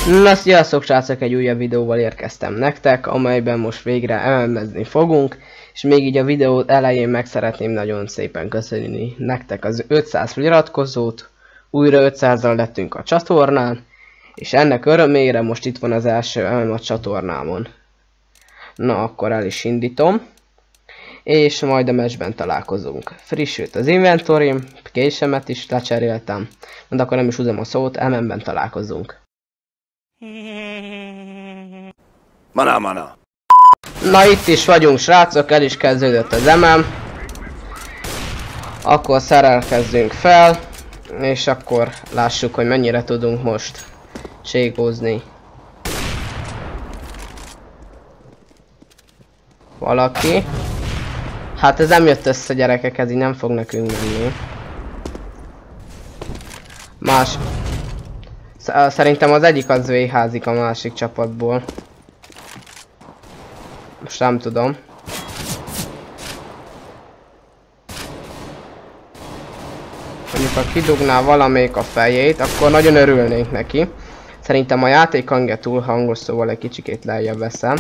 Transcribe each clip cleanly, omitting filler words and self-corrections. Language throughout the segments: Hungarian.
Na sziasztok srácok, egy újabb videóval érkeztem nektek, amelyben most végre MMS-zni fogunk, és még így a videó elején meg szeretném nagyon szépen köszönni nektek az 500 feliratkozót, újra 500-al lettünk a csatornán, és ennek örömére most itt van az első MMS csatornámon. Na akkor el is indítom, és majd a meccsben találkozunk. Frissült az inventorim, késemet is lecseréltem, de akkor nem is húzom a szót, MM-ben találkozunk. Mana. Na itt is vagyunk srácok, el is kezdődött az MM. Akkor szerelkezzünk fel, és akkor lássuk, hogy mennyire tudunk most cségózni. Valaki. Hát ez nem jött össze gyerekek, ez így nem fog nekünk menni. Más. Szerintem az egyik az véházik a másik csapatból. Most nem tudom. Mondjuk ha kidugná valamelyik a fejét, akkor nagyon örülnénk neki. Szerintem a játék hangja túl hangos, szóval egy kicsikét lejjebb veszem.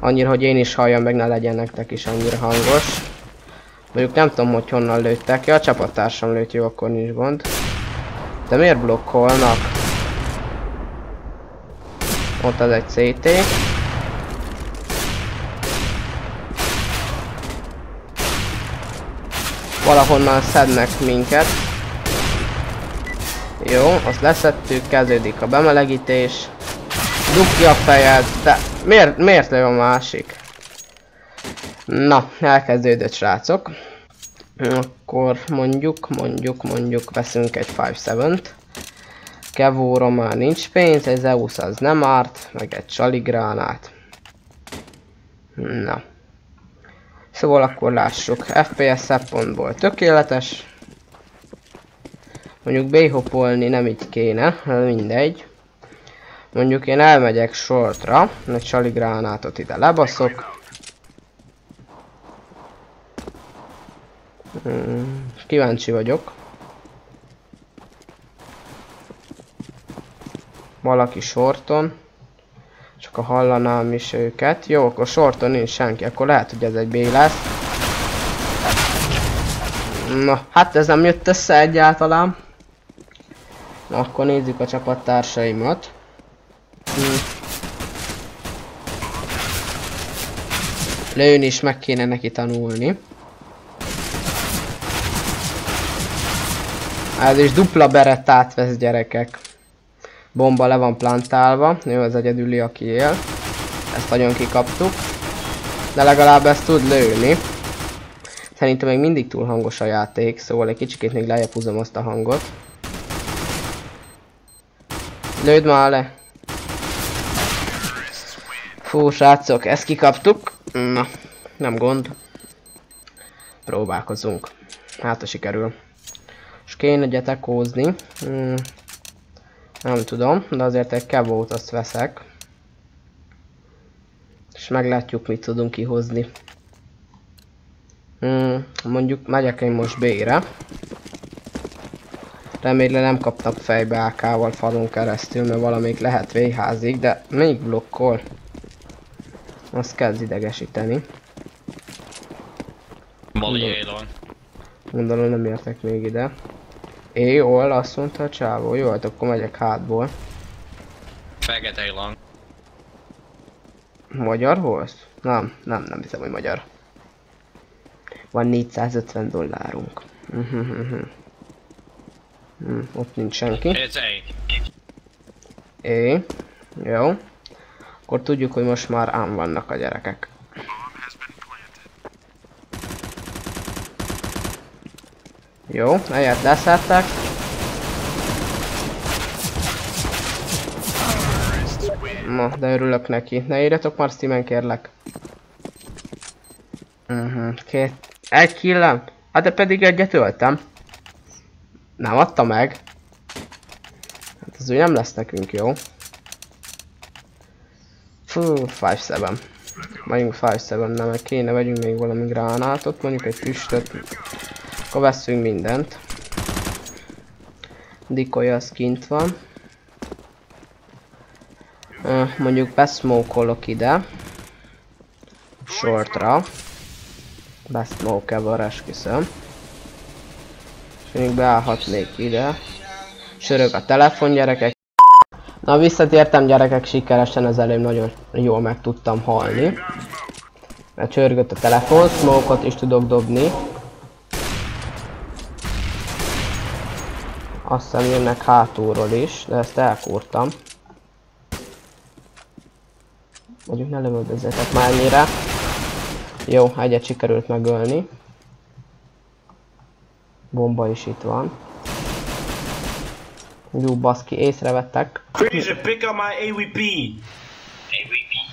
Annyira, hogy én is halljam, meg ne legyen nektek is annyira hangos. Mondjuk nem tudom, hogy honnan lőttek. Ja, a csapattársam lőtt, jó, akkor nincs gond. De miért blokkolnak? Ott az egy CT. Valahonnan szednek minket. Jó, azt leszettük, kezdődik a bemelegítés. Dugd ki a fejed, de miért lő a másik? Na, elkezdődött srácok. Akkor mondjuk veszünk egy 5-7-t. Kevóra már nincs pénz, egy Zeus az nem árt, meg egy csaligránát. Na. Szóval akkor lássuk, FPS szempontból tökéletes. Mondjuk B-hopolni nem így kéne, mindegy. Mondjuk én elmegyek shortra, egy csaligránátot ide lebaszok. Kíváncsi vagyok. Valaki shorton. Csak a hallanám is őket. Jó, akkor shorton nincs senki, akkor lehet, hogy ez egy B lesz. Na, hát ez nem jött össze egyáltalán. Na, akkor nézzük a csapattársaimat. Lőni is meg kéne neki tanulni. Ez is dupla berettát vesz gyerekek. Bomba le van plantálva, ő az egyedüli aki él. Ezt nagyon kikaptuk. De legalább ezt tud lőni. Szerintem még mindig túl hangos a játék, szóval egy kicsikét még lejjebb húzom azt a hangot. Lőd már le! Fú, srácok, ezt kikaptuk. Na, nem gond. Próbálkozunk. Hát, ha sikerül. És kéne gyetekózni. Nem tudom, de azért egy kevót azt veszek. És meglátjuk, mit tudunk kihozni. Mondjuk megyek én most B-re. Remélem nem kaptak fejbe AK-val falon keresztül, mert valamelyik lehet véházig, de még blokkol. Azt kezd idegesíteni. Gondolom nem értek még ide. Jól, azt mondta a csávó. Jó, hát akkor megyek hátból. Fekete lang. Magyar holsz? Nem hiszem, hogy magyar. Van $450. Ott nincs senki. Jó. Akkor tudjuk, hogy most már ám vannak a gyerekek. Jó, egyet leszedtek. Na, de örülök neki. Ne írjatok már Steamen, kérlek. Egy killem? Hát de pedig egyet öltem. Nem adta meg. Hát ez úgy nem lesz nekünk jó. Fú, 5-7. Megyünk 5-7, nem, meg kéne, vegyünk még valami gránátot, mondjuk egy füstöt. Akkor veszünk mindent. Dikoly az kint van. Mondjuk beszmokolok ide. Shortra. Beszmoke ever, esküszöm. És mondjuk beállhatnék ide. Sörög a telefon, gyerekek. Na, visszatértem, gyerekek, sikeresen, az előbb nagyon jól meg tudtam halni. Mert csörgött a telefon, smoke-ot is tudok dobni. Azt hiszem jönnek hátulról is, de ezt elkúrtam. Mondjuk ne lövöldözzetek már ennyire. Jó, egyet sikerült megölni. Bomba is itt van. Jó, baszki, észrevettek. Freezer, pick up my AWP.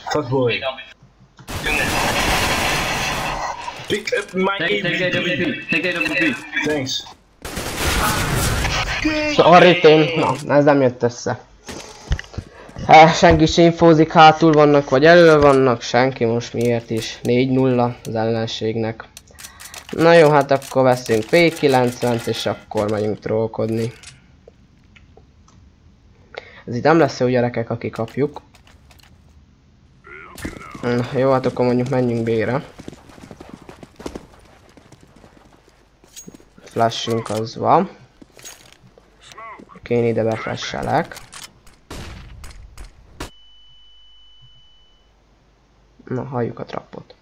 Fuckboy. Pick up my AWP. Take AWP. Thanks. Sorry, Tim. Na, ez nem jött össze. Senki sem infózik, hátul vannak, vagy elő vannak, senki most miért is. 4-0 az ellenségnek. Na jó, hát akkor veszünk P90-t, és akkor megyünk trollkodni. Ez itt nem lesz jó, gyerekek, aki kapjuk. Na, jó, hát akkor mondjuk menjünk B-re. Flashünk az van. Én ide beflashelek. Na, halljuk a trappot.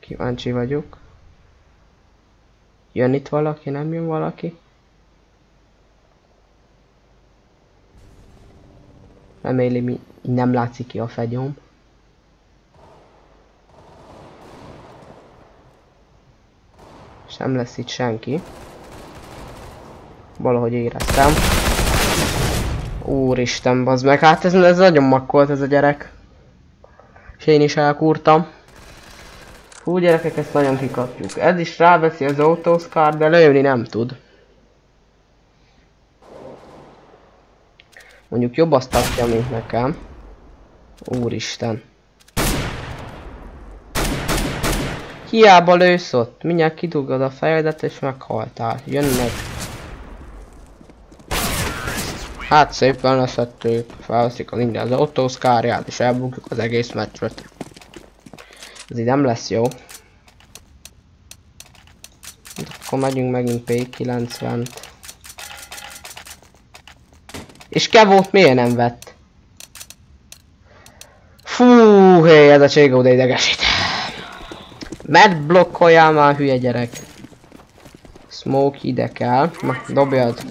Kíváncsi vagyok. Jön itt valaki, nem jön valaki? Remélem, nem látszik ki a fegyom. És nem lesz itt senki. Valahogy éreztem. Úristen, bazd meg, hát ez nagyon makkolt ez a gyerek. És én is elkúrtam. Hú, gyerekek, ezt nagyon kikapjuk. Ez is ráveszi az autoscar, de lőni nem tud. Mondjuk jobb azt tartja, mint nekem. Úristen. Hiába lősz ott. Mindjárt kidugod a fejedet és meghaltál. Jönnek. Hát szépen leszettük. Felveszik a minden az autoscarját és elbukjuk az egész meccset. Ez így nem lesz jó. Akkor megyünk megint P90-t. És Kevót miért nem vett? Fú, hé, ez a Cségó de idegesít. Mert blokkoljál már, hülye gyerek. Smoke ide kell. Na, dobjad.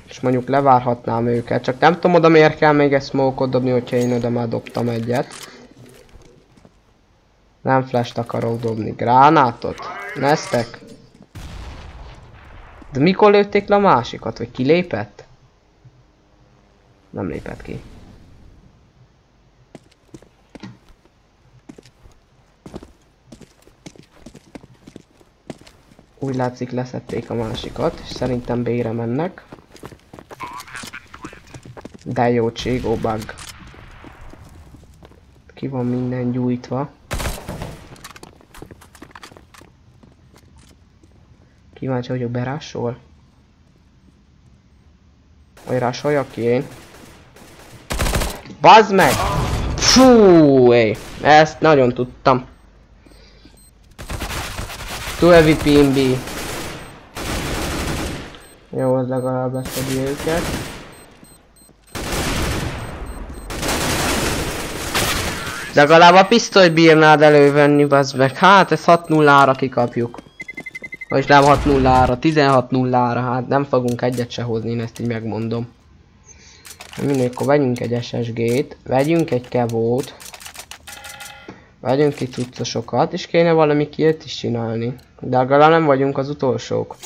És mondjuk levárhatnám őket, csak nem tudom oda miért kell még egy smoke-ot dobni, hogyha én oda már dobtam egyet. Nem flash-t akarok dobni. Gránátot? Neztek? De mikor lőtték le a másikat? Vagy kilépett? Nem lépett ki. Úgy látszik leszették a másikat, és szerintem B-re mennek. De jó, Cségó bug. Ki van minden gyújtva. Kíváncsi vagyok, berásol? Vagy rásoljak ki én? Bazd meg! Fú, ezt nagyon tudtam. 12 PNB. Jó, az legalább leszedi őket. Legalább a pisztolyt bírnád elővenni, bazd meg. Hát ezt 6-0-ra kikapjuk. Vagy nem 6-0-ra, 16-0-ra, hát nem fogunk egyet se hozni, én ezt így megmondom. Mindegy, akkor vegyünk egy SSG-t, vegyünk egy Kevót. Vegyünk itt cuccosokat, és kéne valami kiért is csinálni. De legalább nem vagyunk az utolsók.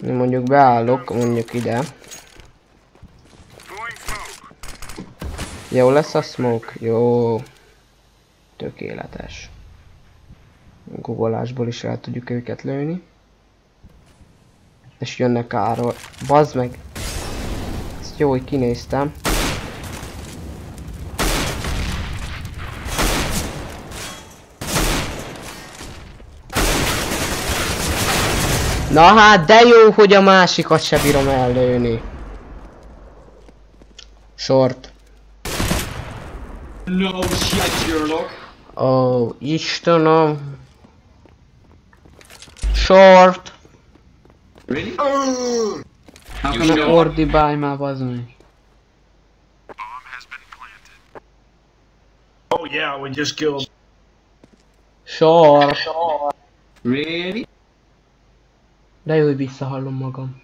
Mondjuk beállok, mondjuk ide. Jó lesz a smoke? Jó. Tökéletes. Googolásból is el tudjuk őket lőni. És jönnek arról. Bazd meg! Ezt jó, hogy kinéztem. Na hát, de jó, hogy a másikat se bírom ellőni. Short. No shit, Sherlock. Ó, Istenem. Short. Really? Ne ordibálj már, bazd meg. Oh yeah, we just killed. Short. Really? De jó, hogy visszahallom magam.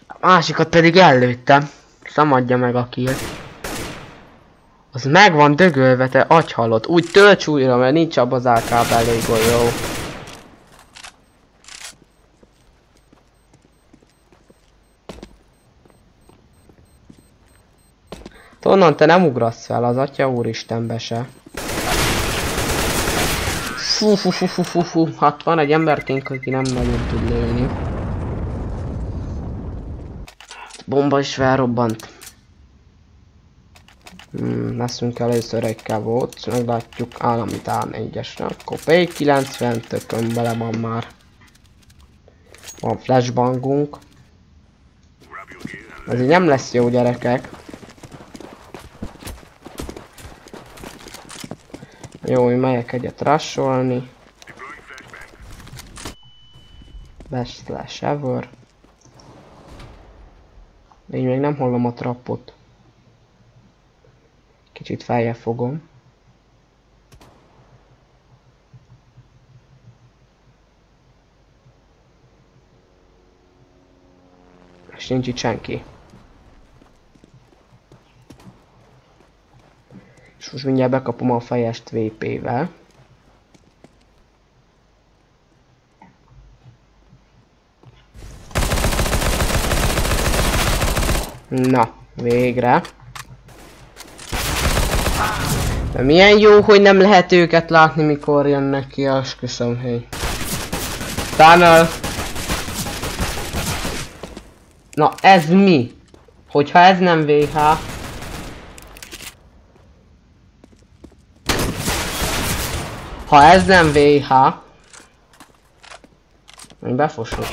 A másikat pedig ellőttem. Szamadja meg a kill. Az meg van dögölve, te agyhalott. Úgy tölts újra, mert nincs abban az AK-ban elég jó. Onnan te nem ugrasz fel, az atya úristenbe se. Fú, hát van egy emberként, aki nem nagyon tud lőni. Bomba is felrobbant. Leszünk először egy kávót, meglátjuk állami A4-esre. Akkor P90, tökön bele van már. Van flashbangunk. Ez így nem lesz jó, gyerekek. Jó, hogy megyek egyet rusholni. Best slash ever. De így még nem hallom a trappot. Kicsit feljebb fogom. És nincs itt senki. És most mindjárt bekapom a fejest VP-vel. Na, végre. De milyen jó, hogy nem lehet őket látni, mikor jönnek ki, esküszöm, hely. Tunnel. Na, ez mi? Hogyha ez nem VH. Ha ez nem VH. Még befosok.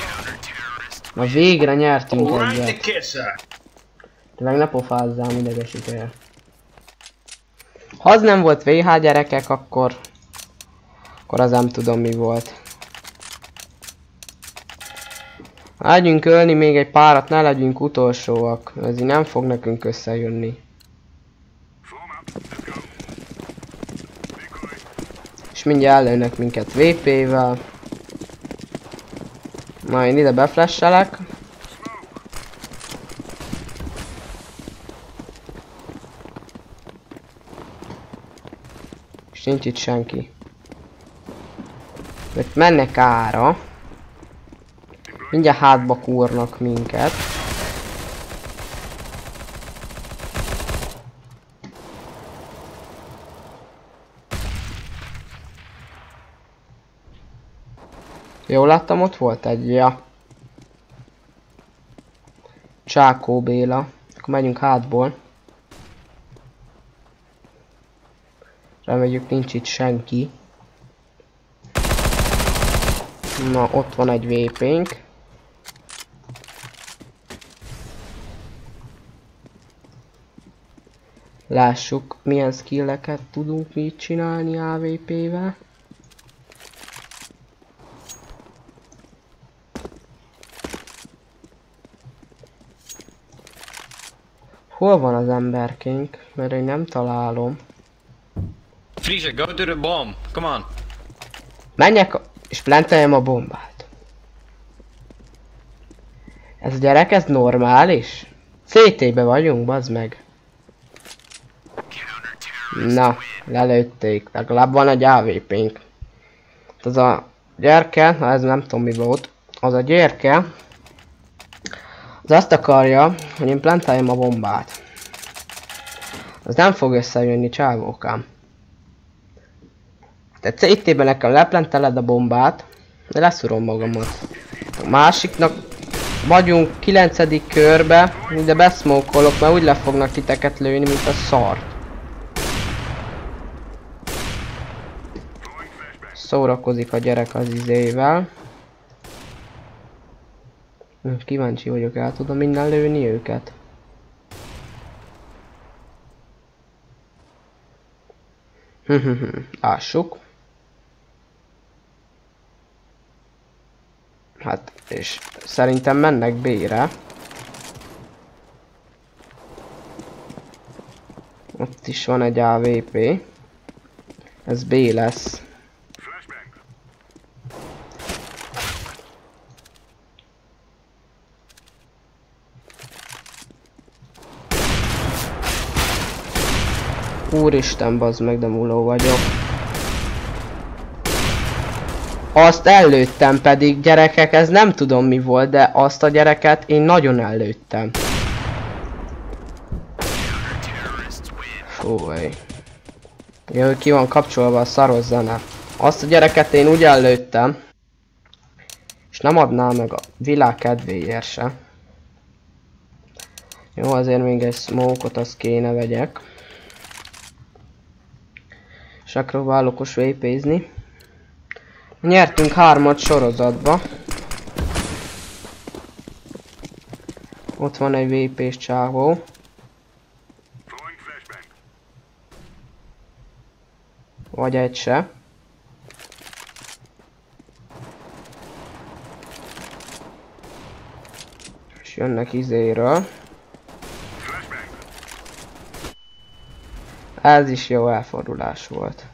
Na végre nyertünk egyet. Tényleg ne pofázzál, idegesítője. Ha az nem volt VH, gyerekek, akkor az nem tudom mi volt. Legyünk ölni még egy párat, ne legyünk utolsóak. Ez így nem fog nekünk összejönni. És mindjárt ellőnek minket VP-vel. Na, én ide beflashelek. És nincs itt senki. Mert mennek ára. Mindjárt hátba kúrnak minket. Jól láttam, ott volt egy, ja. Csákó Béla. Akkor megyünk hátból. Reméljük nincs itt senki. Na, ott van egy VP-nk. Lássuk, milyen skilleket tudunk mi csinálni AVP-vel. Hol van az emberkénk? Mert én nem találom. Freezer, go to the bomb. Come on. Menjek és planteljem a bombát. Ez a gyerek, ez normális? CT-be vagyunk, bazd meg. Na, lelőtték. Legalább van egy AVP-nk. Az a gyerke, na ez nem tudom mi volt. Az a gyerke az azt akarja, hogy én plantáljam a bombát. Az nem fog összejönni, csávókám. Te CT-ben nekem leplanteled a bombát, de leszurom magamat. A másiknak vagyunk 9. körbe, ide beszmókolok, mert úgy le fognak titeket lőni, mint a szart. Szórakozik a gyerek az izével. Kíváncsi vagyok, el tudom innen lőni őket. Lássuk. Hát, és szerintem mennek B-re. Ott is van egy AWP. Ez B lesz. Úristen, bazd meg, de muló vagyok. Azt ellőttem pedig, gyerekek, ez nem tudom mi volt, de azt a gyereket én nagyon ellőttem. Fúj. Jó, ki van kapcsolva a szaros zene. Azt a gyereket én úgy ellőttem. És nem adná meg a világ kedvéért se. Jó, azért még egy smoke-ot azt kéne vegyek. És megpróbálok most vépézni. Nyertünk 3-at sorozatba. Ott van egy vépés csávó. Vagy egy se. És jönnek izéről. Ez is jó elfordulás volt.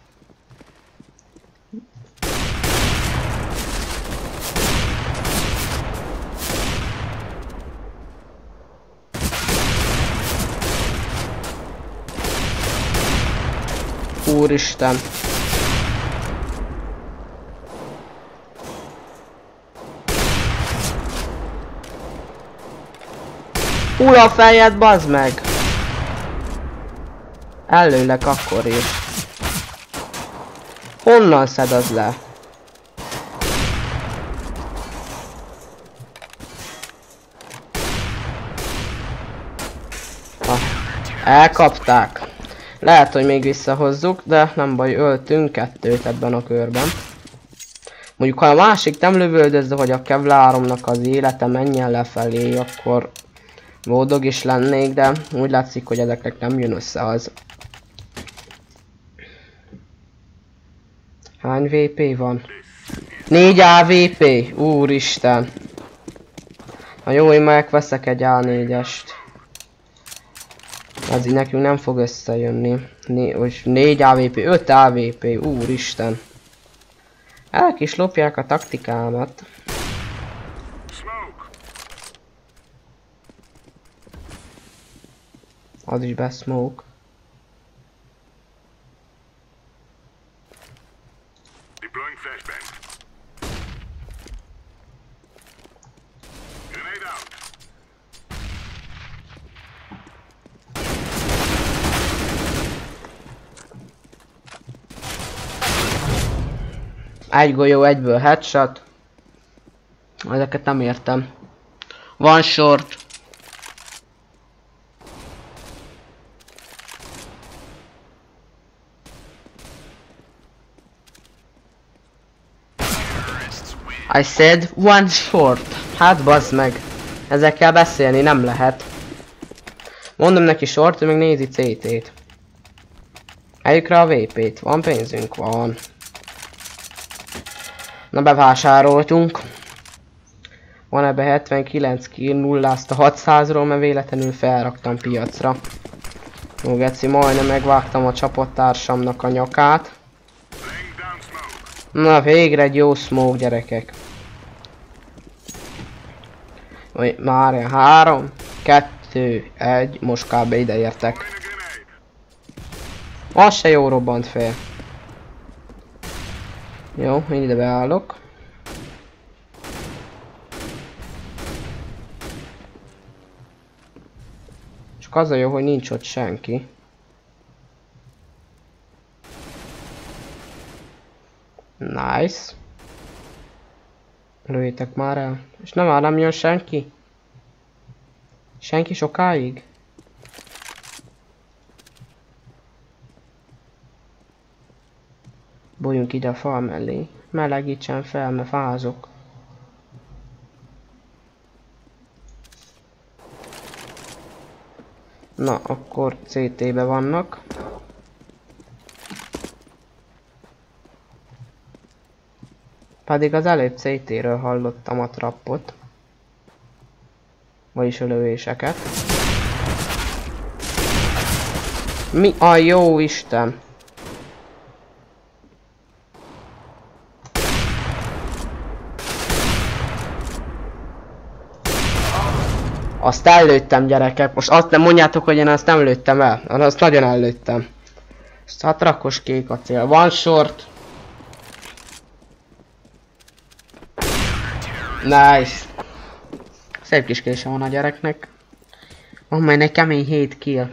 Úristen! Húl a fejed, bazd meg! Ellőlek akkor is. Honnan szeded le? Elkapták. Lehet, hogy még visszahozzuk, de nem baj, öltünk 2-t ebben a körben. Mondjuk, ha a másik nem lövöldözze, hogy a Kevláromnak az élete menjen lefelé, akkor boldog is lennék, de úgy látszik, hogy ezeknek nem jön össze az. Hány VP van? 4 AVP! Úristen! Ha jó, én megveszek egy A4-est. Ez így nekünk nem fog összejönni. 4 AVP, 5 AVP, úristen. El is lopják a taktikámat. Az is besmoke. Egy golyó, egyből headshot. Ezeket nem értem. Van short. I said one short. Hát bazd meg. Ezekkel beszélni nem lehet. Mondom neki short, ő meg nézi CT-t. Eljük rá a VP-t. Van pénzünk? Van. Na, bevásároltunk. Van ebbe 79 kill, nullázta 600-ról, mert véletlenül felraktam piacra. Jó geci, majdnem megvágtam a csapattársamnak a nyakát. Na, végre egy jó smoke, gyerekek. Már 3, 2, 1, most kb. Ide értek. Az se jó robbant fel. Jó, én ide beállok. Csak az a jó, hogy nincs ott senki. Nice. Lőjétek már el. És nem jön senki? Senki sokáig? Bújjunk ide a fal mellé. Melegítsen fel, mert fázok. Na, akkor CT-be vannak. Pedig az előbb CT-ről hallottam a trappot. Vagyis a lövéseket. Mi a jó Isten? Azt ellőttem, gyerekek. Most azt nem mondjátok, hogy én azt nem lőttem el. Azt nagyon ellőttem. Szatrakos kék a cél. Van short. Nice. Szép kis kése van a gyereknek. Van majd egy kemény 7 kill.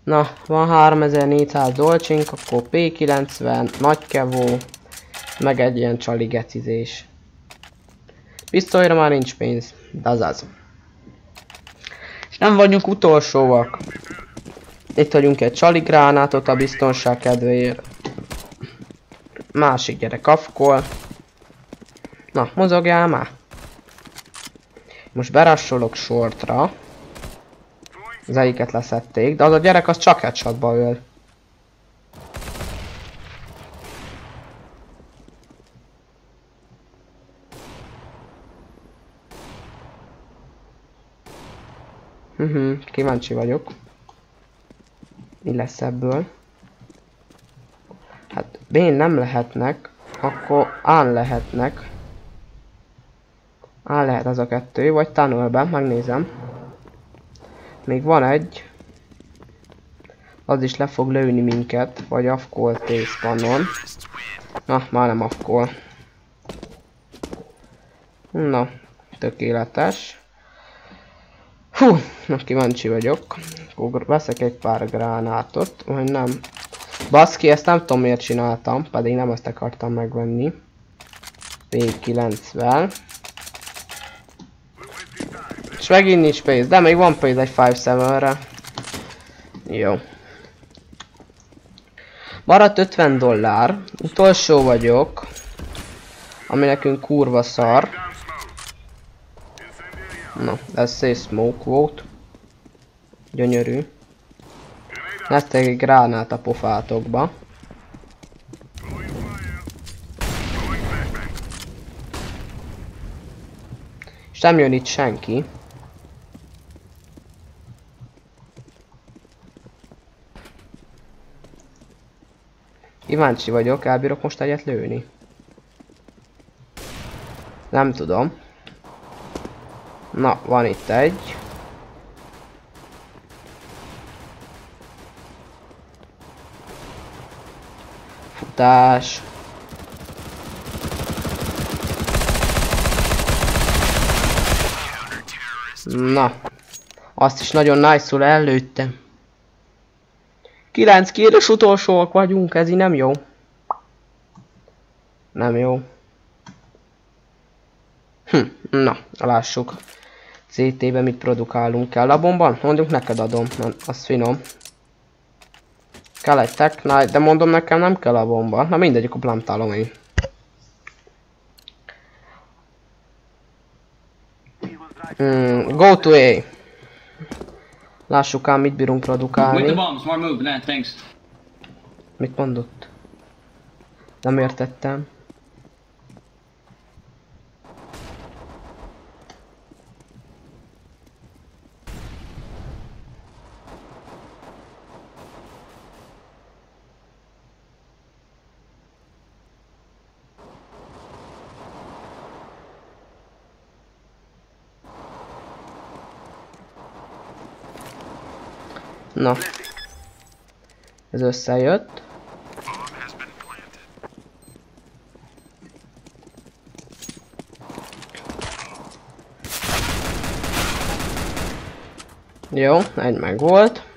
Na, van 3400 dolcsink, akkor P90, nagy kevó, meg egy ilyen csali gecizés. Pisztolyra már nincs pénz, de az. És nem vagyunk utolsóak. Itt vagyunk egy csali gránátot a biztonság kedvéért. Másik gyerek afkol. Na, mozogjál már. Most berassolok shortra. Az egyiket leszették, de az a gyerek az csak headshotba öl. Kíváncsi vagyok. Mi lesz ebből? Hát B-n nem lehetnek, akkor A-n lehetnek. A lehet az a kettő, vagy tunnelben, megnézem. Még van egy. Az is le fog lőni minket, vagy afkol T-spanon. Na, már nem afkol. Na, tökéletes. Hú, na kíváncsi vagyok. Akkor veszek egy pár gránátot, vagy nem. Baszki, ezt nem tudom miért csináltam, pedig nem ezt akartam megvenni. P90. És megint nincs pénz, de még van pénz egy 5-7-re. Jó. Maradt $50. Utolsó vagyok. Ami nekünk kurva szar. Na, ez egy smoke volt. Gyönyörű. Lettek egy gránát a pofátokba. És nem jön itt senki. Kíváncsi vagyok, elbírok most egyet lőni? Nem tudom. Na, van itt egy. Futás. Na. Azt is nagyon nice-ul ellőttem. 9 killos utolsóak vagyunk, ez így nem jó. Nem jó. Na, lássuk. CT-ben mit produkálunk, kell a bomban? Mondjuk neked adom, az finom. Kell egy tech knife, de mondom nekem nem kell a bomba. Na mindegy, akkor plantálom én. Go to A. Lássuk ám, mit bírunk produkálni. Mit mondott? Nem értettem. Na. Ez összejött. Jó, egy meg volt.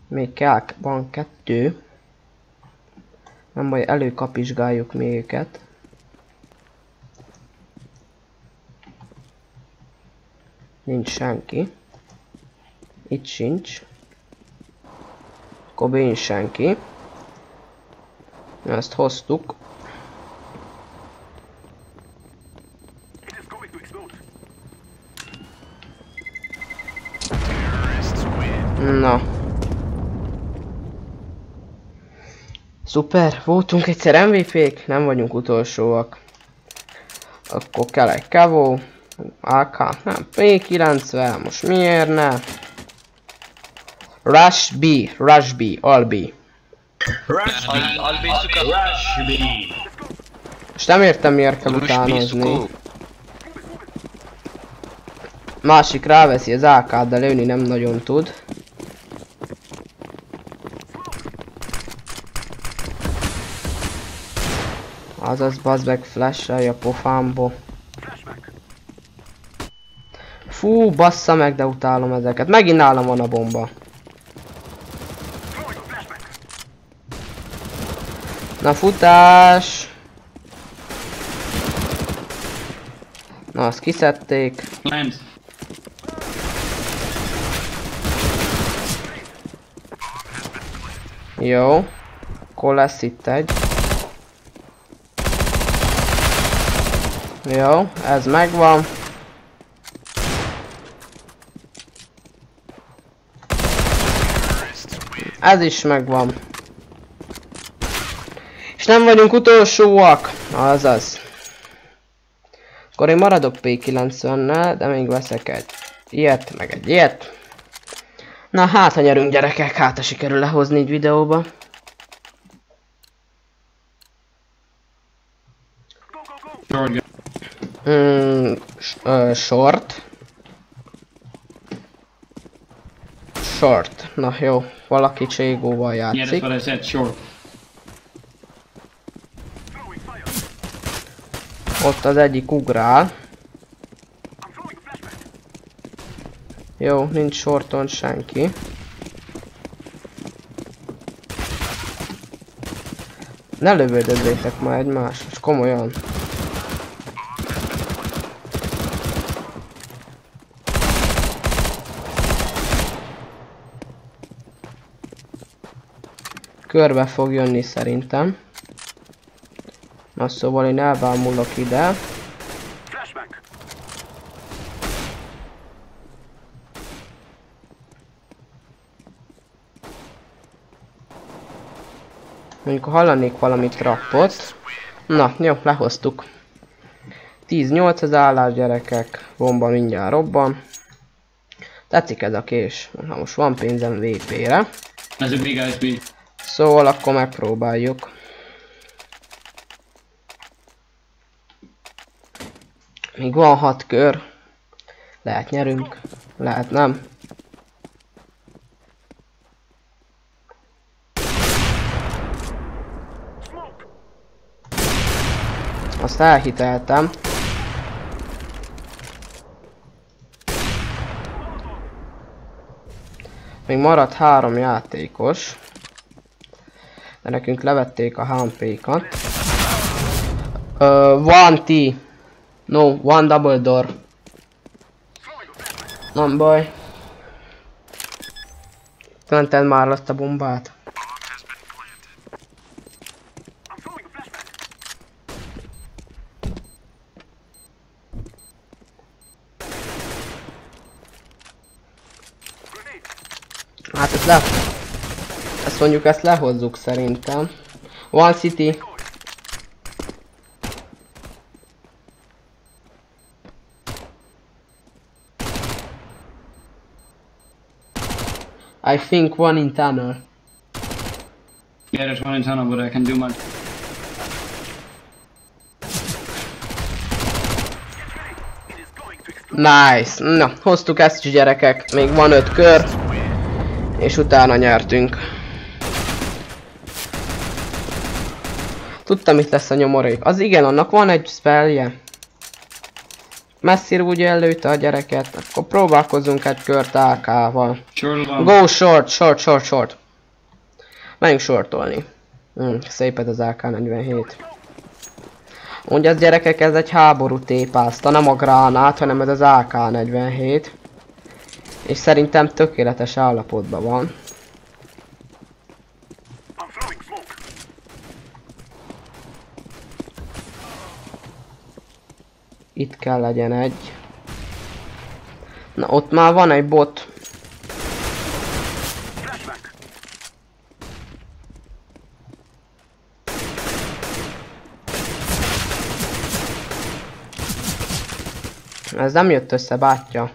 Még kell, van 2. Nem baj, előkapizsgáljuk még őket. Nincs senki. Itt sincs. Akkor B senki. Ezt hoztuk. Na. Szuper, voltunk egyszer MVP-k, nem vagyunk utolsóak. Akkor kell egy kavó, AK, nem, P90, most miért ne? Rush B, all B. És nem értem miért kell utánozni. Másik ráveszi az AK-t, de lőni nem nagyon tud. Azaz bazd meg, flash-elj a pofámba. Fú, bassza meg, de utálom ezeket. Megint nálam van a bomba. Na futás! Na azt kiszedték. Jó. Akkor lesz itt egy. Jó, ez megvan. Ez is megvan. És nem vagyunk utolsóak. Azaz. Akkor én maradok P90-nel, de még veszek egy ilyet, meg egy ilyet. Na hát, ha nyerünk gyerekek, hát ha sikerül lehozni egy videóba. Short. Short. Na jó, valaki Cségóval játszik. Ott az egyik ugrál. Jó, nincs shorton senki. Ne lövöldözzétek már egymást, és komolyan. Körbe fog jönni szerintem. Na szóval én elbámulok ide. Mondjuk hallanék valami trappot. Na, jó, lehoztuk. 10-8 az állás gyerekek. Bomba mindjárt robban. Tetszik ez a kés. Na most van pénzem VP-re. Szóval akkor megpróbáljuk. Még van 6 kör. Lehet nyerünk, lehet nem. Azt elhiteltem. Még maradt 3 játékos. De nekünk levették a HP-kat. One T. No, one double door. Nem baj. Mented már azt a bombát. Hát ezt mondjuk ezt lehozzuk szerintem. One city. I think one in tunnel. Yeah, there's one in tunnel, but I can do much. Nice. Na, hoztuk ezt is gyerekek. Még van 5 kör. És utána nyertünk. Tudtam, itt lesz a nyomorék. Az igen, annak van egy spellje. Messzire úgy előtte a gyereket. Akkor próbálkozzunk egy kört AK-val. Go short. Menjünk shortolni. Szépet az AK-47. Ugye az gyerekek, ez egy háború tépázta, nem a gránát, hanem ez az AK-47. És szerintem tökéletes állapotban van. Itt kell legyen egy. Na, ott már van egy bot. Ez nem jött össze, bátyja.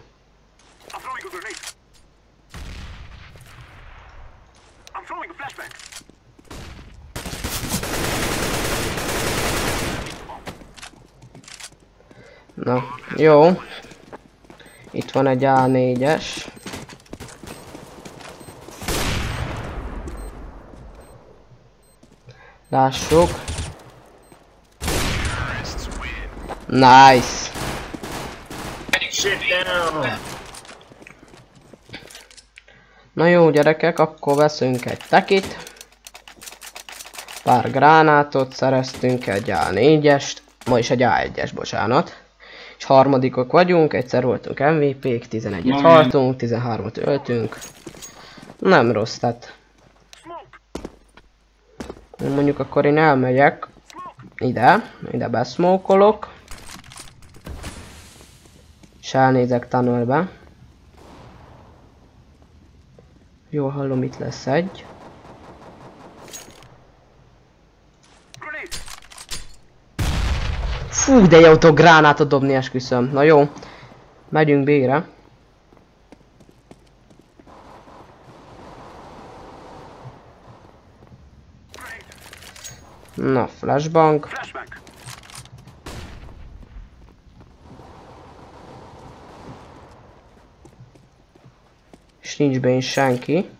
Na, jó. Itt van egy A4-es. Lássuk. Nice. Na jó gyerekek, akkor veszünk egy tekit. Pár gránátot szereztünk, egy A4-est. Ma is egy A1-es, bocsánat. És harmadikok vagyunk, egyszer voltunk MVP-k, 11-et haltunk, 13-at öltünk. Nem rossz, tehát. Mondjuk akkor én elmegyek ide beszmókolok. És elnézek tunnelbe. Jól hallom, itt lesz egy. Fú, de jó tudok gránátot dobni, esküszöm. Na jó, megyünk B-re. Na, flashbang. És nincs benne senki.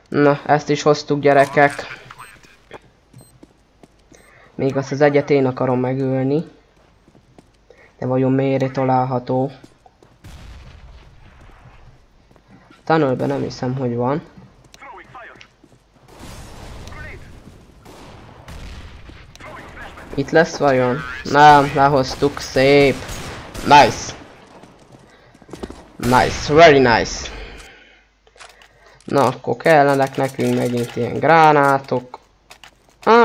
Na, ezt is hoztuk, gyerekek. Még azt az egyet én akarom megölni. De vajon miért található? Tunnelben nem hiszem, hogy van. Itt lesz vajon? Nem, lehoztuk, szép. Nice. Nice, very nice. Na, akkor kellenek nekünk megint ilyen gránátok.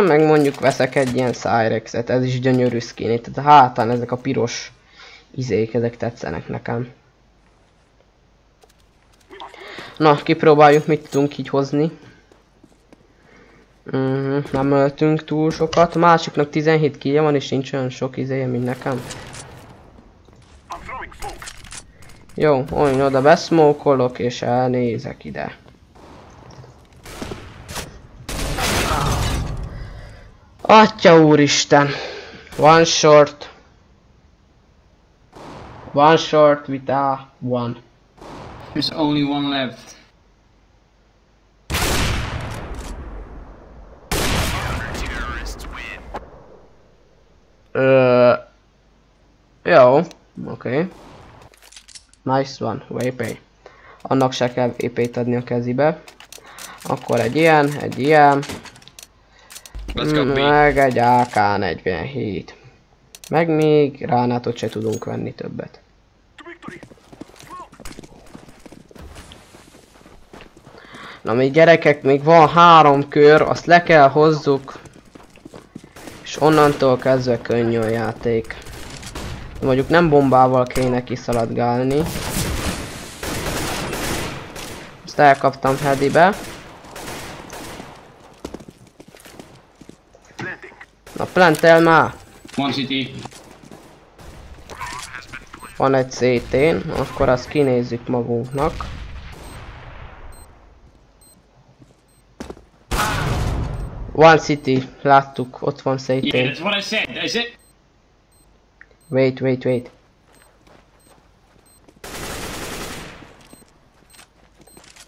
Meg mondjuk veszek egy ilyen Cyrexet, ez is gyönyörű skin. Itt a hátán ezek a piros izék, ezek tetszenek nekem. Na, kipróbáljuk, mit tudunk így hozni. Nem öltünk túl sokat. Másiknak 17 killje van, és nincs olyan sok izéje, mint nekem. Jó, olyan oda beszmókolok, és elnézek ide. Atya úristen! One short with a one. There's only one left. Jó, oké. Nice one, VP. Annak se kell VP-t adni a kezébe. Akkor egy ilyen. Meg egy AK-47. Meg még gránátot se tudunk venni többet. Na még gyerekek, még van 3 kör, azt le kell hozzuk. És onnantól kezdve könnyű a játék. Mondjuk nem bombával kéne kiszaladgálni. Ezt elkaptam headybe. Na plantel már! One city. Van egy CT-n, akkor azt kinézzük magunknak. One city, láttuk, ott van CT. Yeah, that's what I said. I said. Wait.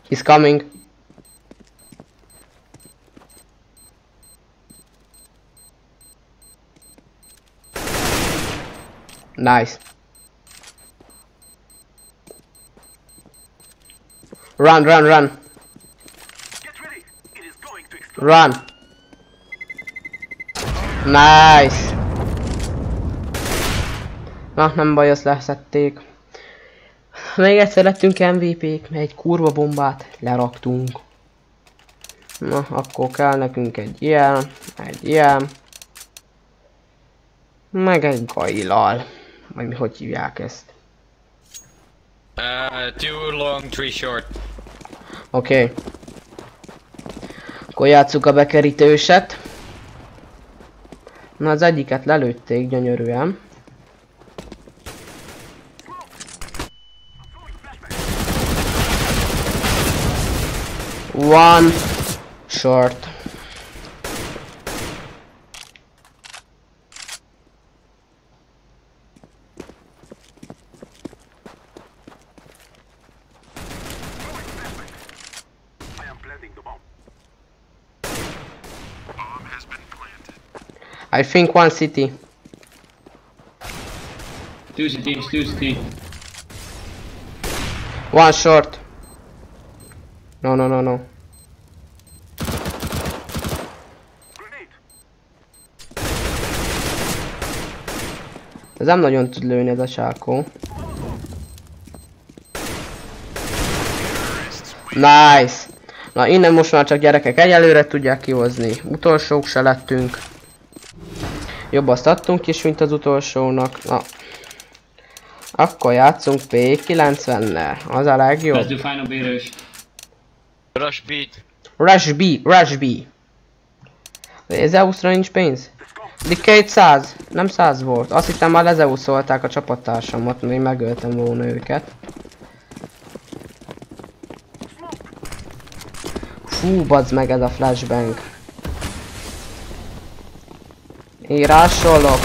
He's coming. Nice. Run. Run. Nice. Na, nem baj, azt leszették. Még egyszer lettünk MVP-k, mert egy kurva bombát leraktunk. Na, akkor kell nekünk egy ilyen. Meg egy gaillal. Vagy mi, hogy hívják ezt? 2 long, 3 short. Oké. Akkor játsszuk a bekerítőset. Na az egyiket lelőtték gyönyörűen. One short. I think one city. 2 cities, 2 city. One short. No. Ez nem nagyon tud lőni ez a sákó. Nice! Na innen most már csak gyerekek egyelőre tudják kihozni. Utolsók se lettünk. Jobb azt adtunk is, mint az utolsónak. Na. Akkor játszunk P90-nel. Az a legjobb. Let's do final B rush. Rush B. Rush B. Zeusra nincs pénz? Decade 100. Nem 100 volt. Azt hittem már lezeuszolták a csapattársamat, mert én megöltem volna őket. Fú, bazd meg ez a flashbang. Én rásolok.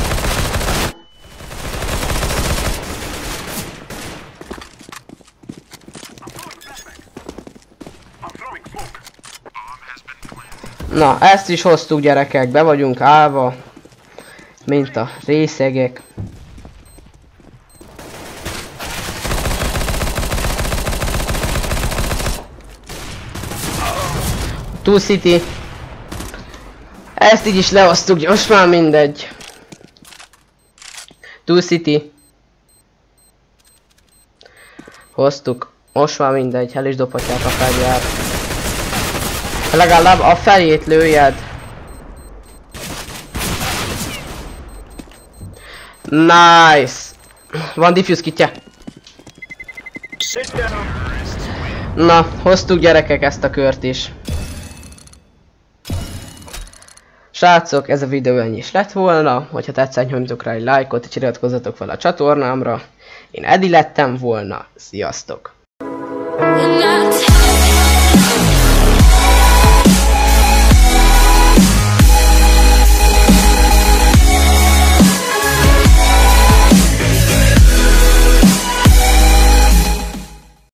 Na, ezt is hoztuk gyerekek, be vagyunk állva. Mint a részegek. Two city. Ezt így is lehoztuk, most már mindegy. Two city. Hoztuk. Most már mindegy, el is dobhatják a fegyvert. Legalább a fejét lőjed. Nice. Van diffuse kitje. Na, hoztuk gyerekek ezt a kört is. Srácok, ez a videó ennyi is lett volna. Hogyha tetszett, nyomjatok rá egy lájkot, és iratkozzatok fel a csatornámra. Én Edi lettem volna. Sziasztok!